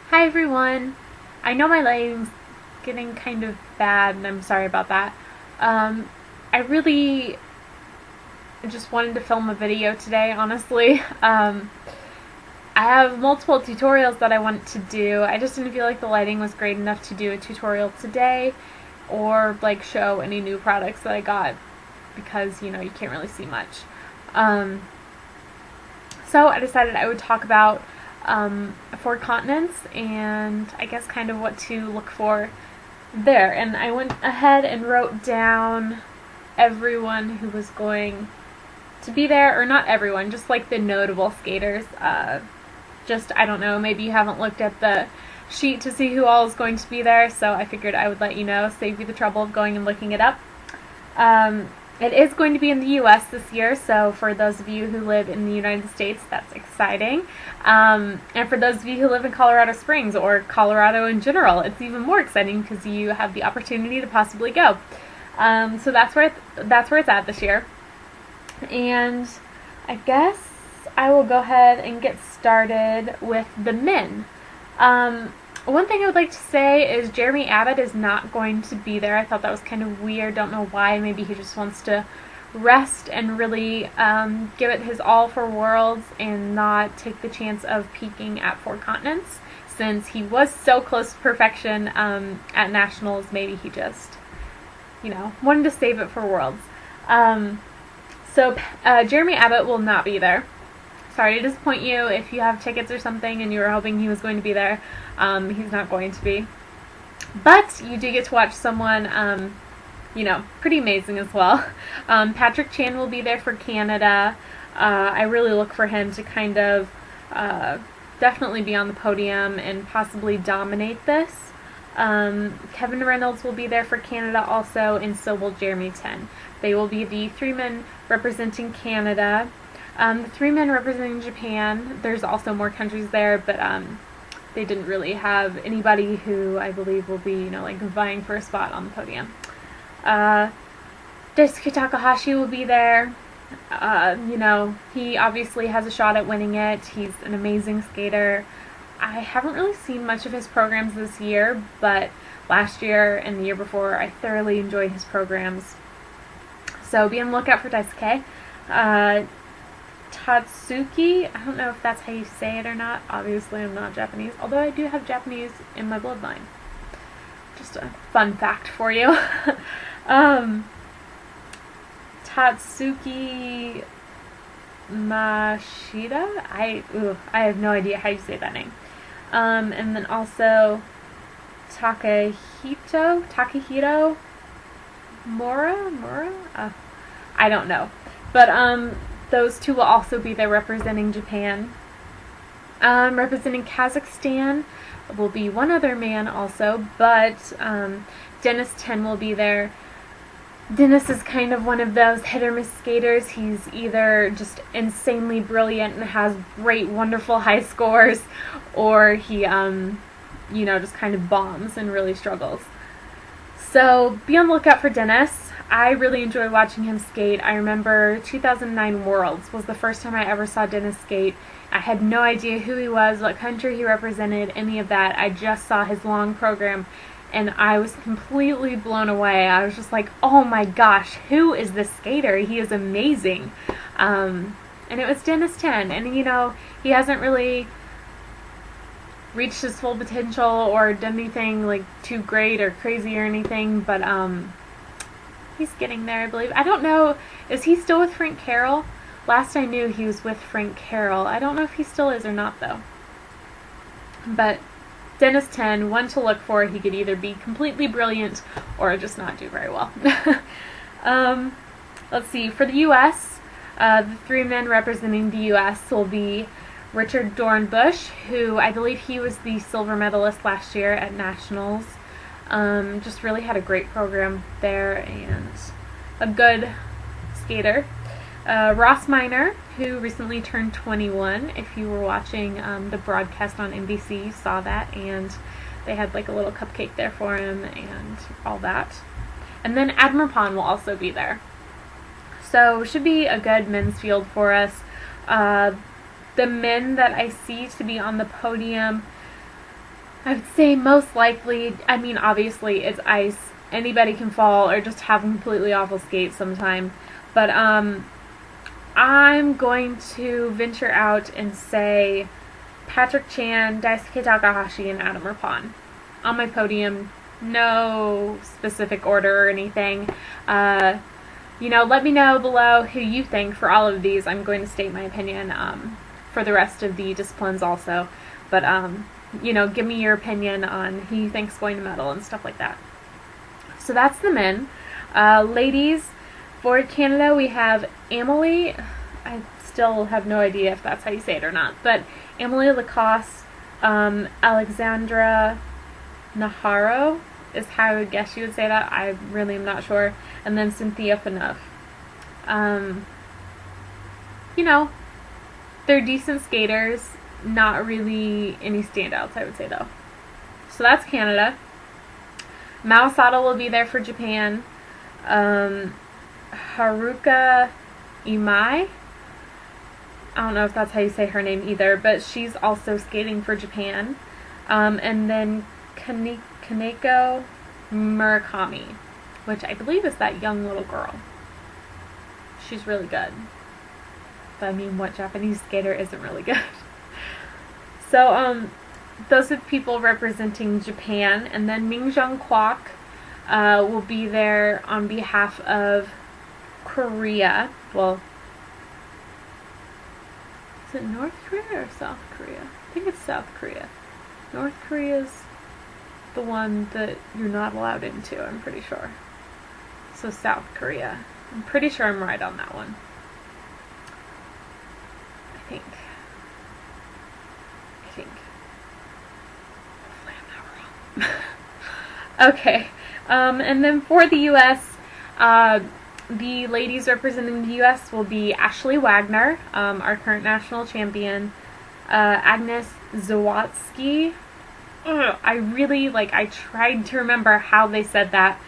Hi everyone! I know my lighting's getting kind of bad and I'm sorry about that. I really just wanted to film a video today, honestly. I have multiple tutorials that I want to do. I just didn't feel like the lighting was great enough to do a tutorial today or like show any new products that I got because, you can't really see much. Um, so I decided I would talk about 4 continents and I guess kind of what to look for there. And I went ahead and wrote down everyone who was going to be there, or not everyone, just like the notable skaters. I don't know, maybe you haven't looked at the sheet to see who all is going to be there, so I figured I would let you know, save you the trouble of going and looking it up. It is going to be in the U.S. this year, so for those of you who live in the United States, that's exciting. And for those of you who live in Colorado Springs or Colorado in general, it's even more exciting because you have the opportunity to possibly go. So that's where it's at this year. And I guess I will go ahead and get started with the men. One thing I would like to say is Jeremy Abbott is not going to be there. I thought that was kind of weird. Don't know why. Maybe he just wants to rest and really give it his all for Worlds and not take the chance of peaking at 4 continents. Since he was so close to perfection at Nationals, maybe he just, wanted to save it for Worlds. So Jeremy Abbott will not be there. Sorry to disappoint you if you have tickets or something and you were hoping he was going to be there. He's not going to be. But you do get to watch someone, pretty amazing as well. Patrick Chan will be there for Canada. I really look for him to kind of definitely be on the podium and possibly dominate this. Kevin Reynolds will be there for Canada also, and so will Jeremy Ten. They will be the 3 men representing Canada. The 3 men representing Japan, there's also more countries there, but they didn't really have anybody who I believe will be, vying for a spot on the podium. Daisuke Takahashi will be there. He obviously has a shot at winning it. He's an amazing skater. I haven't really seen much of his programs this year, but last year and the year before, I thoroughly enjoyed his programs. So be on the lookout for Daisuke. Tatsuki, I don't know if that's how you say it or not. Obviously, I'm not Japanese, although I do have Japanese in my bloodline. Just a fun fact for you. Tatsuki Mashida? I have no idea how you say that name. And then also Takahiro Mora? I don't know. But, those 2 will also be there representing Japan. Representing Kazakhstan will be one other man also, but Dennis Ten will be there. Dennis is kind of one of those hit or miss skaters. He's either just insanely brilliant and has great, wonderful high scores, or he, just kind of bombs and really struggles. So be on the lookout for Dennis. I really enjoy watching him skate. I remember 2009 Worlds was the first time I ever saw Dennis skate. I had no idea who he was, what country he represented, any of that. I just saw his long program and I was completely blown away. I was just like, oh my gosh, who is this skater? He is amazing. And it was Dennis Ten. And he hasn't really reached his full potential or done anything like too great or crazy or anything, but he's getting there, I believe. I don't know, is he still with Frank Carroll? Last I knew he was with Frank Carroll. I don't know if he still is or not though. But Dennis Ten, one to look for. He could either be completely brilliant or just not do very well. Let's see, for the U.S., the 3 men representing the U.S. will be Richard Dornbush, who I believe he was the silver medalist last year at Nationals. Just really had a great program there and a good skater. Ross Minor, who recently turned 21. If you were watching the broadcast on NBC, you saw that, and they had like a little cupcake there for him and all that. And then Admir Pond will also be there. So should be a good men's field for us. The men that I see to be on the podium, I would say most likely, I mean, obviously it's ice. Anybody can fall or just have completely awful skates sometime. But I'm going to venture out and say Patrick Chan, Daisuke Takahashi, and Adam Rippon on my podium. No specific order or anything. Let me know below who you think for all of these. I'm going to state my opinion for the rest of the disciplines also. But, give me your opinion on who you think's going to medal and stuff like that. So that's the men. Ladies, for Canada we have Emily. I still have no idea if that's how you say it or not. But Emily Lacoste, Alexandra Naharo is how I would guess you would say that. I really am not sure. And then Cynthia Phaneuf. They're decent skaters. Not really any standouts, I would say, though. So that's Canada. Mao Sato will be there for Japan. Haruka Imai. I don't know if that's how you say her name either, but she's also skating for Japan. And then Kaneko Murakami, which I believe is that young little girl. She's really good. But I mean, what Japanese skater isn't really good? So, those are people representing Japan. And then Mingjung Kwak will be there on behalf of Korea. Well, is it North Korea or South Korea? I think it's South Korea. North Korea's the one that you're not allowed into, I'm pretty sure. So South Korea. I'm pretty sure I'm right on that one. I think. Hopefully I'm not wrong. Okay. And then for the U.S., the ladies representing the U.S. will be Ashley Wagner, our current national champion, Agnes Zawatsky. I tried to remember how they said that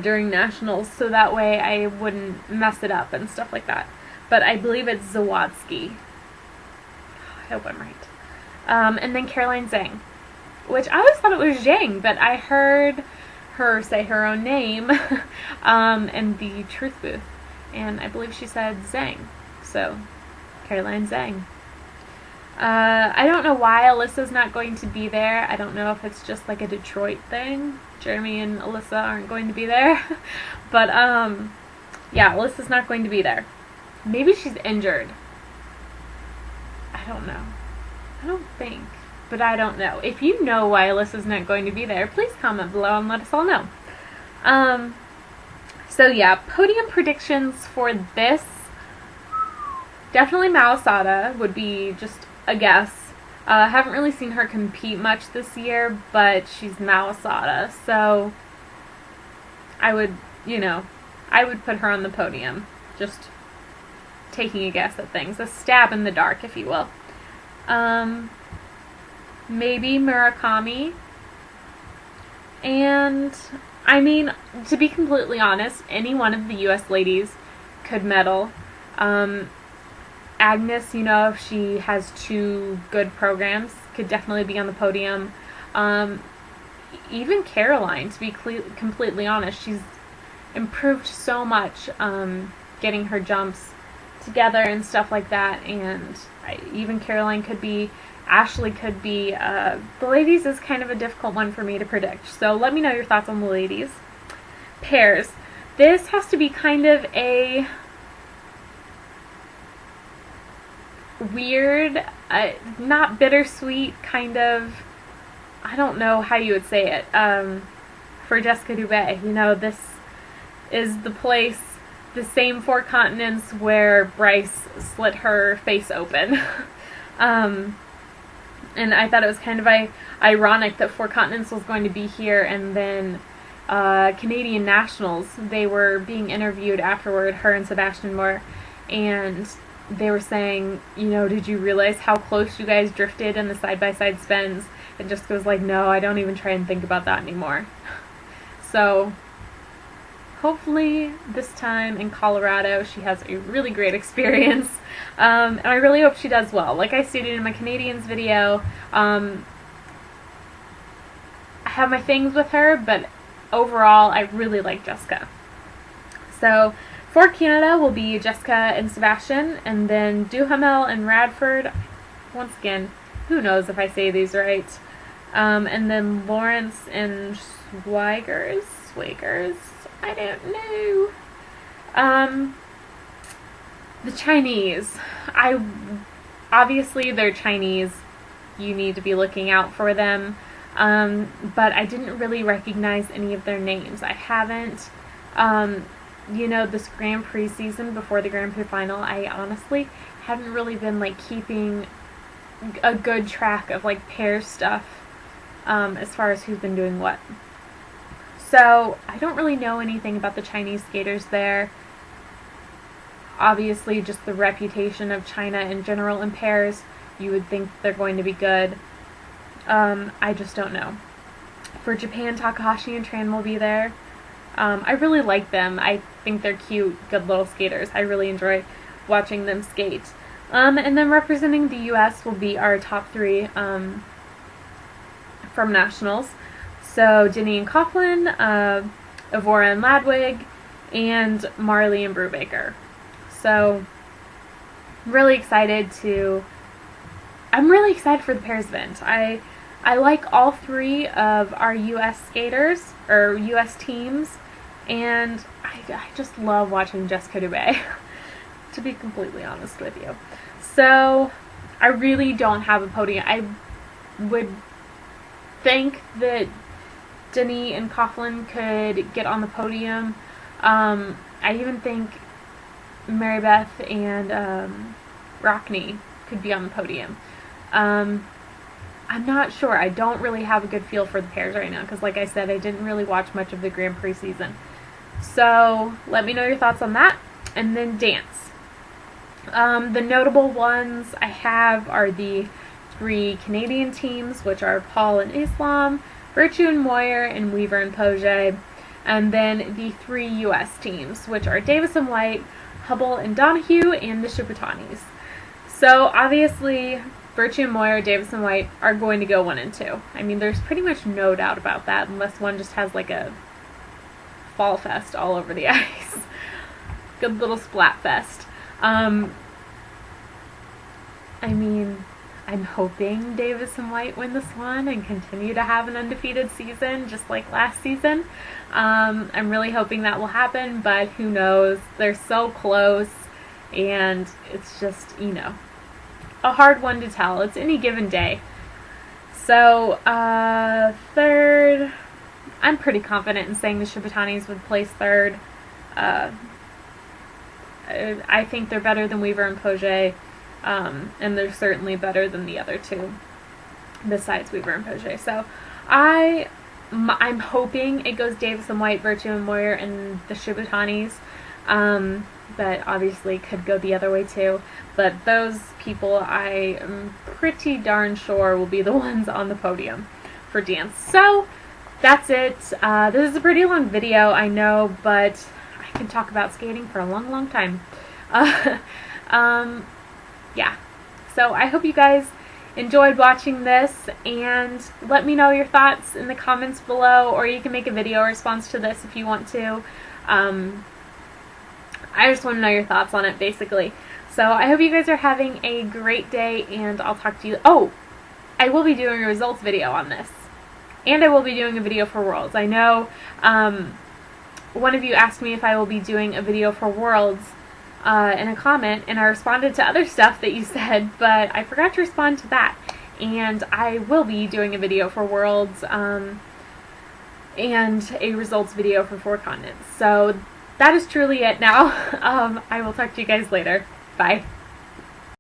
during nationals, so that way I wouldn't mess it up and stuff like that. But I believe it's Zawatsky. I hope I'm right. And then Caroline Zhang, which I always thought it was Zhang, but I heard her say her own name in the truth booth, and I believe she said Zhang. So, Caroline Zhang. I don't know why Alyssa's not going to be there. I don't know if it's just like a Detroit thing. Jeremy and Alyssa aren't going to be there. But, yeah, Alyssa's not going to be there. Maybe she's injured. I don't know. I don't think. But I don't know. If you know why Alyssa's not going to be there, please comment below and let us all know. So yeah, podium predictions for this. Definitely Mao Sada would be just a guess. I haven't really seen her compete much this year, but she's Mao Sada, so I would put her on the podium. Just taking a guess at things. A stab in the dark, if you will. Maybe Murakami. And, I mean, to be completely honest, any one of the U.S. ladies could medal. Agnes, if she has 2 good programs, could definitely be on the podium. Even Caroline, to be completely honest, she's improved so much getting her jumps together and stuff like that, and even Caroline could be, Ashley could be. The ladies is kind of a difficult one for me to predict, so let me know your thoughts on the ladies. Pairs. This has to be kind of a weird, not bittersweet, kind of, I don't know how you would say it, for Jessica Dubé. This is the place, the same 4 continents where Bryce slit her face open. And I thought it was kind of ironic that 4 continents was going to be here, and then Canadian nationals, they were being interviewed afterward, her and Sebastian Moore, and they were saying, did you realize how close you guys drifted in the side-by-side spins? And Jessica was like, no, I don't even try and think about that anymore. So, hopefully this time in Colorado she has a really great experience, and I really hope she does well. Like I stated in my Canadians video, have my things with her, but overall I really like Jessica. So for Canada will be Jessica and Sebastian, and then Duhamel and Radford. Once again, who knows if I say these right. And then Lawrence and Swigers, I don't know. The Chinese. Obviously they're Chinese. You need to be looking out for them. But I didn't really recognize any of their names. I haven't, this Grand Prix season before the Grand Prix final, I honestly haven't really been like keeping a good track of like pair stuff, as far as who's been doing what. So I don't really know anything about the Chinese skaters there. Obviously just the reputation of China in general in pairs, you would think they're going to be good. I just don't know. For Japan, Takahashi and Tran will be there. I really like them. I think they're cute, good little skaters. I really enjoy watching them skate. And then representing the U.S. will be our top three from nationals. So Denny and Coughlin, Evora and Ladwig, and Marley and Brubaker. So I'm really excited for the pairs event. I like all three of our U.S. skaters, or U.S. teams, and I just love watching Jessica Dubé, to be completely honest with you. So I really don't have a podium. I would think that Denny and Coughlin could get on the podium. I even think Mary Beth and Rockney could be on the podium. I'm not sure. I don't really have a good feel for the pairs right now because, like I said, I didn't really watch much of the Grand Prix season. So let me know your thoughts on that. And then dance. The notable ones I have are the three Canadian teams, which are Paul and Islam, Virtue and Moyer, and Weaver and Poget. And then the three U.S. teams, which are Davis and White, Hubble and Donahue, and the Shibutanis. So obviously Virtue and Moyer, Davis and White are going to go 1 and 2. I mean, there's pretty much no doubt about that, unless one just has like a fall fest all over the ice. Good little splat fest. I mean, I'm hoping Davis and White win this one and continue to have an undefeated season, just like last season. I'm really hoping that will happen, but who knows? They're so close, and it's just, a hard one to tell. It's any given day. So, third, I'm pretty confident in saying the Shibutanis would place third. I think they're better than Weaver and Poget, and they're certainly better than the other two, besides Weaver and Poget. So, I'm hoping it goes Davis and White, Virtue and Moyer, and the Shibutanis. But obviously could go the other way too. But those people I am pretty darn sure will be the ones on the podium for dance. So that's it. This is a pretty long video, I know, but I can talk about skating for a long, long time. Yeah. So I hope you guys enjoyed watching this, and let me know your thoughts in the comments below, or you can make a video response to this if you want to. I just want to know your thoughts on it, basically. So I hope you guys are having a great day, and I'll talk to you. Oh, I will be doing a results video on this, and I will be doing a video for Worlds. I know one of you asked me if I will be doing a video for Worlds in a comment, and I responded to other stuff that you said, but I forgot to respond to that. And I will be doing a video for Worlds and a results video for 4 continents. So that is truly it now. I will talk to you guys later. Bye.